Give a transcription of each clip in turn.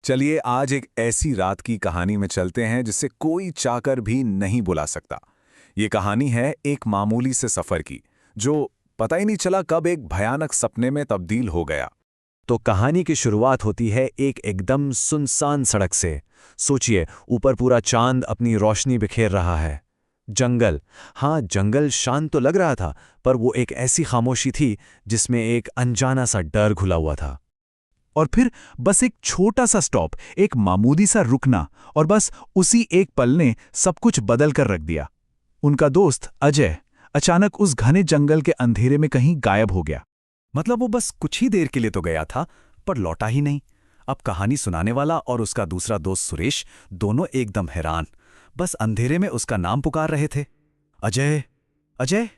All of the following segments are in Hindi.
चलिए आज एक ऐसी रात की कहानी में चलते हैं जिसे कोई चाहकर भी नहीं बुला सकता। ये कहानी है एक मामूली से सफर की, जो पता ही नहीं चला कब एक भयानक सपने में तब्दील हो गया। तो कहानी की शुरुआत होती है एक एकदम सुनसान सड़क से। सोचिए, ऊपर पूरा चांद अपनी रोशनी बिखेर रहा है। जंगल, हाँ जंगल शांत तो लग रहा था, पर वो एक ऐसी खामोशी थी जिसमें एक अनजाना सा डर घुला हुआ था। और फिर बस एक छोटा सा स्टॉप, एक मामूली सा रुकना, और बस उसी एक पल ने सब कुछ बदल कर रख दिया। उनका दोस्त अजय अचानक उस घने जंगल के अंधेरे में कहीं गायब हो गया। मतलब वो बस कुछ ही देर के लिए तो गया था, पर लौटा ही नहीं। अब कहानी सुनाने वाला और उसका दूसरा दोस्त सुरेश दोनों एकदम हैरान, बस अंधेरे में उसका नाम पुकार रहे थे, अजय अजय।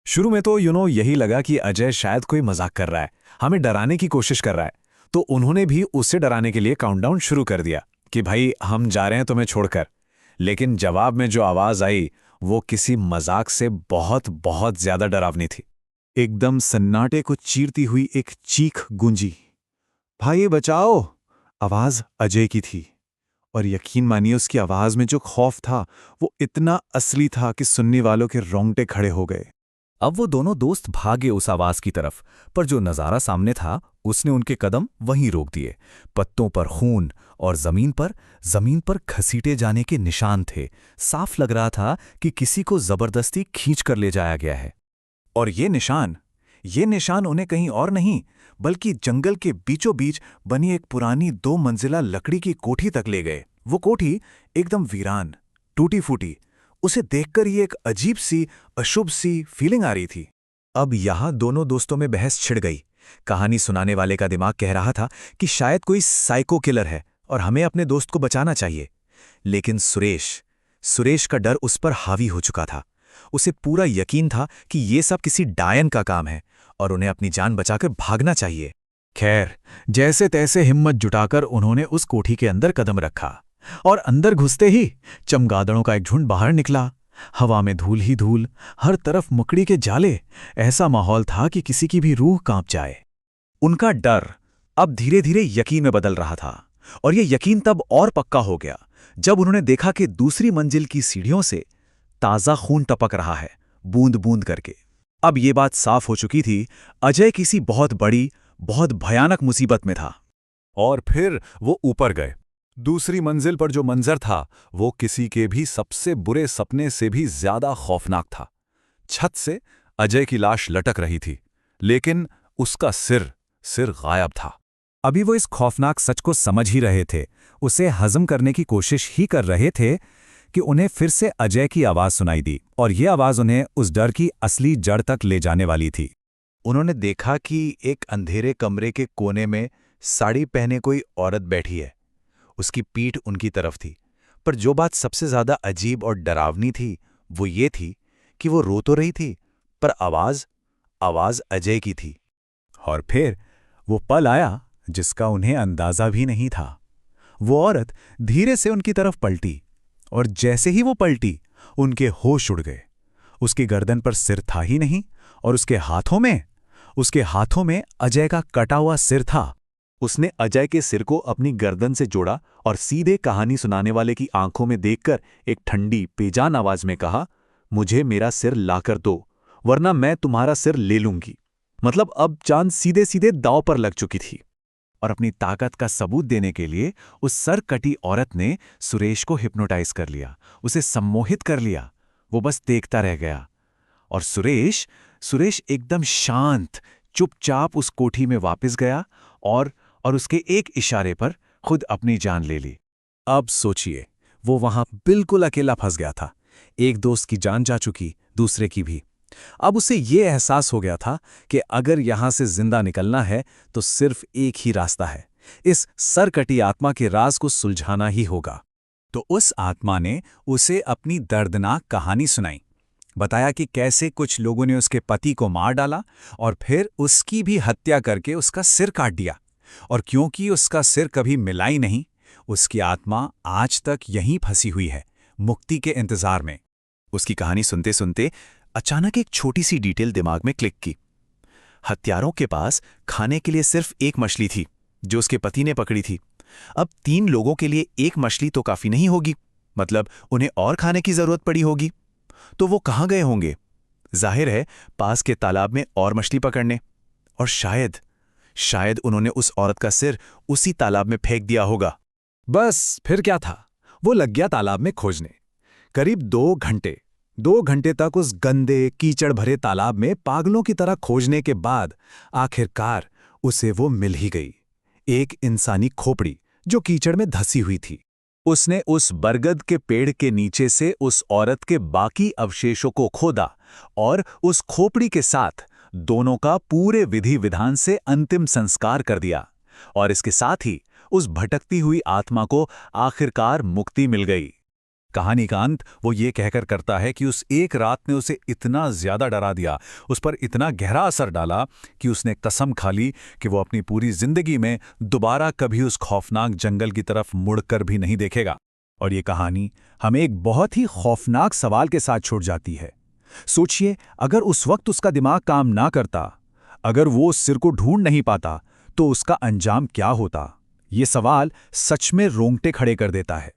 शुरू में तो यही लगा कि अजय शायद कोई मजाक कर रहा है, हमें डराने की कोशिश कर रहा है। तो उन्होंने भी उसे डराने के लिए काउंटडाउन शुरू कर दिया कि भाई हम जा रहे हैं तुम्हें छोड़कर। लेकिन जवाब में जो आवाज आई वो किसी मजाक से बहुत बहुत ज्यादा डरावनी थी। एकदम सन्नाटे को चीरती हुई एक चीख गूंजी, भाई बचाओ! आवाज अजय की थी, और यकीन मानिए उसकी आवाज में जो खौफ था वो इतना असली था कि सुनने वालों के रोंगटे खड़े हो गए। अब वो दोनों दोस्त भागे उस आवाज की तरफ, पर जो नजारा सामने था उसने उनके कदम वहीं रोक दिए। पत्तों पर खून और जमीन पर घसीटे जाने के निशान थे। साफ लग रहा था कि किसी को जबरदस्ती खींच कर ले जाया गया है। और ये निशान उन्हें कहीं और नहीं बल्कि जंगल के बीचों बीच बनी एक पुरानी 2 मंजिला लकड़ी की कोठी तक ले गए। वो कोठी एकदम वीरान, टूटी फूटी। उसे देखकर ही एक अजीब सी, अशुभ सी फीलिंग आ रही थी। अब यहां दोनों दोस्तों में बहस छिड़ गई। कहानी सुनाने वाले का दिमाग कह रहा था कि शायद कोई साइको किलर है और हमें अपने दोस्त को बचाना चाहिए। लेकिन सुरेश का डर उस पर हावी हो चुका था। उसे पूरा यकीन था कि ये सब किसी डायन का काम है और उन्हें अपनी जान बचाकर भागना चाहिए। खैर, जैसे तैसे हिम्मत जुटाकर उन्होंने उस कोठी के अंदर कदम रखा, और अंदर घुसते ही चमगादड़ों का एक झुंड बाहर निकला। हवा में धूल ही धूल, हर तरफ मकड़ी के जाले। ऐसा माहौल था कि किसी की भी रूह कांप जाए। उनका डर अब धीरे धीरे यकीन में बदल रहा था, और यह यकीन तब और पक्का हो गया जब उन्होंने देखा कि दूसरी मंजिल की सीढ़ियों से ताजा खून टपक रहा है, बूंद बूंद करके। अब ये बात साफ हो चुकी थी, अजय किसी बहुत बड़ी, बहुत भयानक मुसीबत में था। और फिर वो ऊपर गए। दूसरी मंजिल पर जो मंजर था वो किसी के भी सबसे बुरे सपने से भी ज्यादा खौफनाक था। छत से अजय की लाश लटक रही थी, लेकिन उसका सिर गायब था। अभी वो इस खौफनाक सच को समझ ही रहे थे, उसे हजम करने की कोशिश ही कर रहे थे कि उन्हें फिर से अजय की आवाज सुनाई दी, और ये आवाज उन्हें उस डर की असली जड़ तक ले जाने वाली थी। उन्होंने देखा कि एक अंधेरे कमरे के कोने में साड़ी पहने कोई औरत बैठी है। उसकी पीठ उनकी तरफ थी, पर जो बात सबसे ज्यादा अजीब और डरावनी थी वो ये थी कि वो रो तो रही थी, पर आवाज अजय की थी। और फिर वो पल आया जिसका उन्हें अंदाजा भी नहीं था। वो औरत धीरे से उनकी तरफ पलटी, और जैसे ही वो पलटी उनके होश उड़ गए। उसकी गर्दन पर सिर था ही नहीं, और उसके हाथों में अजय का कटा हुआ सिर था। उसने अजय के सिर को अपनी गर्दन से जोड़ा और सीधे कहानी सुनाने वाले की आंखों में देखकर एक ठंडी बेजान आवाज में कहा, मुझे मेरा सिर लाकर दो, वरना मैं तुम्हारा सिर ले लूंगी। मतलब अब चांद सीधे सीधे दांव पर लग चुकी थी। और अपनी ताकत का सबूत देने के लिए उस सर कटी औरत ने सुरेश को हिप्नोटाइज कर लिया, उसे सम्मोहित कर लिया। वो बस देखता रह गया, और सुरेश एकदम शांत, चुपचाप उस कोठी में वापस गया और उसके एक इशारे पर खुद अपनी जान ले ली। अब सोचिए, वो वहां बिल्कुल अकेला फंस गया था। एक दोस्त की जान जा चुकी, दूसरे की भी। अब उसे ये एहसास हो गया था कि अगर यहां से जिंदा निकलना है तो सिर्फ एक ही रास्ता है, इस सरकटी आत्मा के राज को सुलझाना ही होगा। तो उस आत्मा ने उसे अपनी दर्दनाक कहानी सुनाई। बताया कि कैसे कुछ लोगों ने उसके पति को मार डाला और फिर उसकी भी हत्या करके उसका सिर काट दिया। और क्योंकि उसका सिर कभी मिला ही नहीं, उसकी आत्मा आज तक यहीं फंसी हुई है, मुक्ति के इंतजार में। उसकी कहानी सुनते सुनते अचानक एक छोटी सी डिटेल दिमाग में क्लिक की। हत्यारों के पास खाने के लिए सिर्फ एक मछली थी जो उसके पति ने पकड़ी थी, अब 3 लोगों के लिए एक मछली तो काफी नहीं होगी, मतलब उन्हें और खाने की जरूरत पड़ी होगी। तो वो कहाँ गए होंगे? जाहिर है पास के तालाब में और मछली पकड़ने। और शायद उन्होंने उस औरत का सिर उसी तालाब में फेंक दिया होगा। बस फिर क्या था, वो लग गया तालाब में खोजने। करीब 2 घंटे तक उस गंदे कीचड़ भरे तालाब में पागलों की तरह खोजने के बाद आखिरकार उसे वो मिल ही गई। एक इंसानी खोपड़ी जो कीचड़ में धसी हुई थी। उसने उस बरगद के पेड़ के नीचे से उस औरत के बाकी अवशेषों को खोदा और उस खोपड़ी के साथ दोनों का पूरे विधि विधान से अंतिम संस्कार कर दिया। और इसके साथ ही उस भटकती हुई आत्मा को आखिरकार मुक्ति मिल गई। कहानी का अंत वो ये कहकर करता है कि उस एक रात ने उसे इतना ज्यादा डरा दिया, उस पर इतना गहरा असर डाला कि उसने कसम खा ली कि वो अपनी पूरी जिंदगी में दोबारा कभी उस खौफनाक जंगल की तरफ मुड़कर भी नहीं देखेगा। और ये कहानी हमें एक बहुत ही खौफनाक सवाल के साथ छोड़ जाती है। सोचिए, अगर उस वक्त उसका दिमाग काम ना करता, अगर वो उस सिर को ढूंढ नहीं पाता, तो उसका अंजाम क्या होता? ये सवाल सच में रोंगटे खड़े कर देता है।